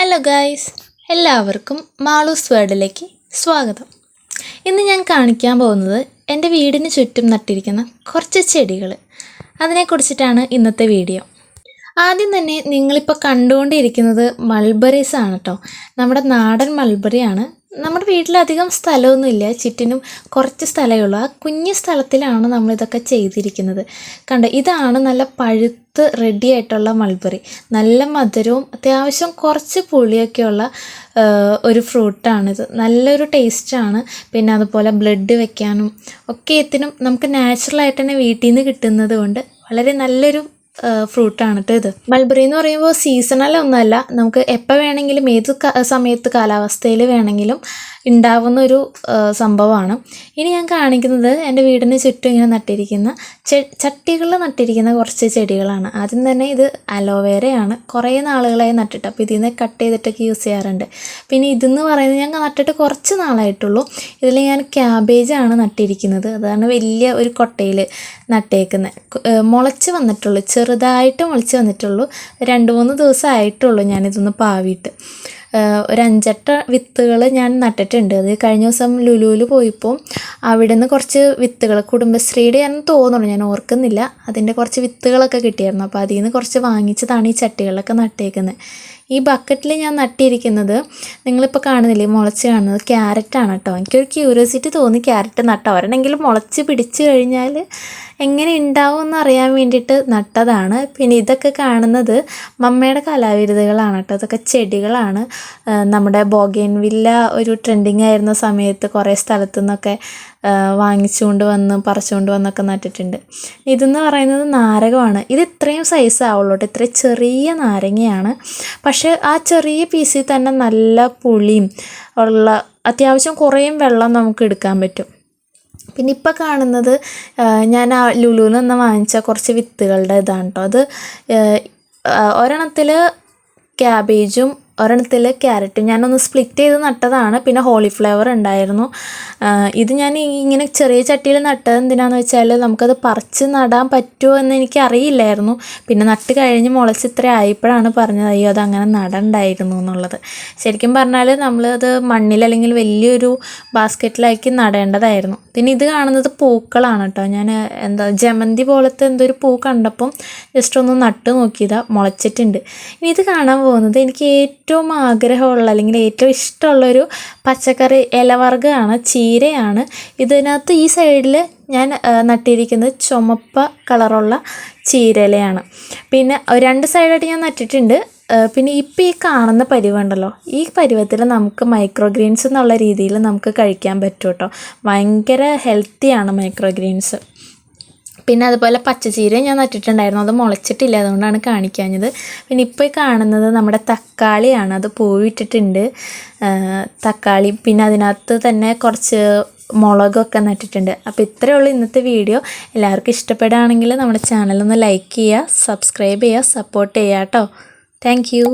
Hello guys, എല്ലാവർക്കും മാളൂസ് വേർഡിലേക്ക് സ്വാഗതം. ഇന്ന് ഞാൻ കാണിക്കാൻ പോകുന്നത് എൻ്റെ വീടിന് ചുറ്റും നട്ടിരിക്കുന്ന കുറച്ച് ചെടികൾ, അതിനെക്കുറിച്ചിട്ടാണ് ഇന്നത്തെ വീഡിയോ. ആദ്യം തന്നെ നിങ്ങളിപ്പോൾ കണ്ടുകൊണ്ടിരിക്കുന്നത് മൾബറീസ് ആണ് കേട്ടോ. നമ്മുടെ നാടൻ മൾബറിയാണ്. നമ്മുടെ വീട്ടിലധികം സ്ഥലമൊന്നുമില്ല, ചുറ്റിനും കുറച്ച് സ്ഥലമേ ഉള്ളൂ. ആ കുഞ്ഞു സ്ഥലത്തിലാണ് നമ്മളിതൊക്കെ ചെയ്തിരിക്കുന്നത്. കണ്ടോ, ഇതാണ് നല്ല പഴുത്ത് റെഡി ആയിട്ടുള്ള മൾബറി. നല്ല മധുരവും അത്യാവശ്യം കുറച്ച് പുളിയൊക്കെയുള്ള ഒരു ഫ്രൂട്ടാണിത്. നല്ലൊരു ടേസ്റ്റാണ്. പിന്നെ അതുപോലെ ബ്ലഡ് വെക്കാനും ഒക്കെ എത്തിനും നമുക്ക് നാച്ചുറലായിട്ട് തന്നെ വീട്ടിൽ നിന്ന് കിട്ടുന്നത് കൊണ്ട് വളരെ നല്ലൊരു ഫ്രൂട്ടാണ് കേട്ടോ ഇത്. മൾബറി എന്ന് പറയുമ്പോൾ സീസണൽ ഒന്നുമല്ല, നമുക്ക് എപ്പോൾ വേണമെങ്കിലും ഏത് സമയത്ത് കാലാവസ്ഥയിൽ വേണമെങ്കിലും ഉണ്ടാവുന്ന ഒരു സംഭവമാണ്. ഇനി ഞാൻ കാണിക്കുന്നത് എൻ്റെ വീടിന് ചുറ്റും ഇങ്ങനെ നട്ടിരിക്കുന്ന ചട്ടികളിൽ നട്ടിരിക്കുന്ന കുറച്ച് ചെടികളാണ്. ആദ്യം തന്നെ ഇത് അലോവേരയാണ്. കുറേ നാളുകളായി നട്ടിട്ട്, അപ്പോൾ ഇതിൽ നിന്ന് കട്ട് ചെയ്തിട്ടൊക്കെ യൂസ് ചെയ്യാറുണ്ട്. പിന്നെ ഇതെന്ന് പറയുന്നത് ഞാൻ നട്ടിട്ട് കുറച്ച് നാളായിട്ടുള്ളൂ. ഇതിൽ ഞാൻ ക്യാബേജാണ് നട്ടിരിക്കുന്നത്. അതാണ് വലിയ ഒരു കൊട്ടയിൽ നട്ടേക്കുന്നത്. മുളച്ച് വന്നിട്ടുള്ളൂ, ചെറുതായിട്ട് മുളച്ച് വന്നിട്ടുള്ളൂ. 2-3 ദിവസം ആയിട്ടുള്ളൂ ഞാനിതൊന്ന് പാവിയിട്ട്. ഒരു 5-8 വിത്തുകൾ ഞാൻ നട്ടിട്ടുണ്ട്. അത് കഴിഞ്ഞ ദിവസം ലുലുവിൽ പോയപ്പോൾ അവിടെ നിന്ന് കുറച്ച് വിത്തുകൾ, കുടുംബശ്രീയുടെ ആണെന്ന് തോന്നുന്നു, ഞാൻ ഓർക്കുന്നില്ല, അതിൻ്റെ കുറച്ച് വിത്തുകളൊക്കെ കിട്ടിയായിരുന്നു. അപ്പോൾ അതിൽ നിന്ന് കുറച്ച് വാങ്ങിച്ചതാണ് ഈ ചട്ടികളിലൊക്കെ നട്ടേക്കുന്നത്. ഈ ബക്കറ്റിൽ ഞാൻ നട്ടിരിക്കുന്നത് നിങ്ങളിപ്പോൾ കാണുന്നില്ലേ, മുളച്ച് കാണുന്നത് ക്യാരറ്റാണ് കേട്ടോ. എനിക്കൊരു ക്യൂരിയോസിറ്റി തോന്നി, ക്യാരറ്റ് നട്ട ഒരെണ്ണെങ്കിലും മുളച്ച് പിടിച്ചു കഴിഞ്ഞാൽ എങ്ങനെ ഉണ്ടാവും എന്നറിയാൻ വേണ്ടിയിട്ട് നട്ടതാണ്. പിന്നെ ഇതൊക്കെ കാണുന്നത് മമ്മയുടെ കലാവിരുതുകളാണ് കേട്ടോ. ഇതൊക്കെ ചെടികളാണ്. നമ്മുടെ ബോഗെയിൻവില്ല ഒരു ട്രെൻഡിങ് ആയിരുന്ന സമയത്ത് കുറേ സ്ഥലത്തു നിന്നൊക്കെ വാങ്ങിച്ചുകൊണ്ട് വന്ന് പറിച്ചുകൊണ്ട് വന്നൊക്കെ നട്ടിട്ടുണ്ട്. ഇതെന്ന് പറയുന്നത് നാരകമാണ്. ഇത് ഇത്രയും സൈസ് ആവുള്ളൂ കേട്ടോ, ഇത്രയും ചെറിയ നാരങ്ങയാണ്. പക്ഷേ ആ ചെറിയ പീസിൽ തന്നെ നല്ല പുളിയും ഉള്ള, അത്യാവശ്യം കുറേയും വെള്ളം നമുക്ക് എടുക്കാൻ പറ്റും. പിന്നെ ഇപ്പോൾ കാണുന്നത് ഞാൻ ആ ലുലുവിൽ നിന്ന് വാങ്ങിച്ച കുറച്ച് വിത്തുകളുടെ ഇതാണ് കേട്ടോ. അത് ഒരെണ്ണത്തിൽ ക്യാബേജും ഒരെണ്ണത്തിൽ ക്യാരറ്റും ഞാനൊന്ന് സ്പ്ലിറ്റ് ചെയ്ത് നട്ടതാണ്. പിന്നെ ഹോളിഫ്ലവർ ഉണ്ടായിരുന്നു. ഇത് ഞാൻ ഇങ്ങനെ ചെറിയ ചട്ടിയിൽ നട്ടത് എന്തിനാണെന്ന് വെച്ചാൽ നമുക്കത് പറിച്ച് നടാൻ പറ്റുമോ എന്ന് എനിക്ക് അറിയില്ലായിരുന്നു. പിന്നെ നട്ട് കഴിഞ്ഞ് മുളച്ച് ഇത്ര ആയപ്പോഴാണ് പറഞ്ഞത് അയ്യോ അത് അങ്ങനെ നടണ്ടായിരുന്നു എന്നുള്ളത്. ശരിക്കും പറഞ്ഞാൽ നമ്മളത് മണ്ണിൽ അല്ലെങ്കിൽ വലിയൊരു ബാസ്ക്കറ്റിലാക്കി നടേണ്ടതായിരുന്നു. പിന്നെ ഇത് കാണുന്നത് പൂക്കളാണ് കേട്ടോ. ഞാൻ ജമന്തി പോലത്തെ എന്തൊരു പൂ കണ്ടപ്പം ജസ്റ്റ് ഒന്ന് നട്ട് നോക്കിയതാണ്, മുളച്ചിട്ടുണ്ട്. ഇനി ഇത് കാണാൻ പോകുന്നത് എനിക്ക് ഏറ്റവും ആഗ്രഹമുള്ള അല്ലെങ്കിൽ ഏറ്റവും ഇഷ്ടമുള്ളൊരു പച്ചക്കറി ഇലവർഗ്ഗമാണ്, ചീരയാണ്. ഇതിനകത്ത് ഈ സൈഡിൽ ഞാൻ നട്ടിരിക്കുന്നത് ചുമപ്പ കളറുള്ള ചീരയിലയാണ്. പിന്നെ 2 സൈഡായിട്ട് ഞാൻ നട്ടിട്ടുണ്ട്. പിന്നെ ഇപ്പോൾ ഈ കാണുന്ന പരുവുണ്ടല്ലോ, ഈ പരുവത്തിൽ നമുക്ക് മൈക്രോഗ്രീൻസ് എന്നുള്ള രീതിയിൽ നമുക്ക് കഴിക്കാൻ പറ്റും കേട്ടോ. ഭയങ്കര ഹെൽത്തിയാണ് മൈക്രോഗ്രീൻസ്. പിന്നെ അതുപോലെ പച്ചച്ചീര ഞാൻ നട്ടിട്ടുണ്ടായിരുന്നു, അത് മുളച്ചിട്ടില്ല, അതുകൊണ്ടാണ് കാണിക്കാഞ്ഞത്. പിന്നെ ഇപ്പോൾ കാണുന്നത് നമ്മുടെ തക്കാളിയാണ്, അത് പൂവിട്ടിട്ടുണ്ട് തക്കാളി. പിന്നെ അതിനകത്ത് തന്നെ കുറച്ച് മുളകൊക്കെ നട്ടിട്ടുണ്ട്. അപ്പോൾ ഇത്രയേ ഉള്ളൂ ഇന്നത്തെ വീഡിയോ. എല്ലാവർക്കും ഇഷ്ടപ്പെടുകയാണെങ്കിൽ നമ്മുടെ ചാനലൊന്ന് ലൈക്ക് ചെയ്യുക, സബ്സ്ക്രൈബ് ചെയ്യുക, സപ്പോർട്ട് ചെയ്യുക കേട്ടോ. Thank you.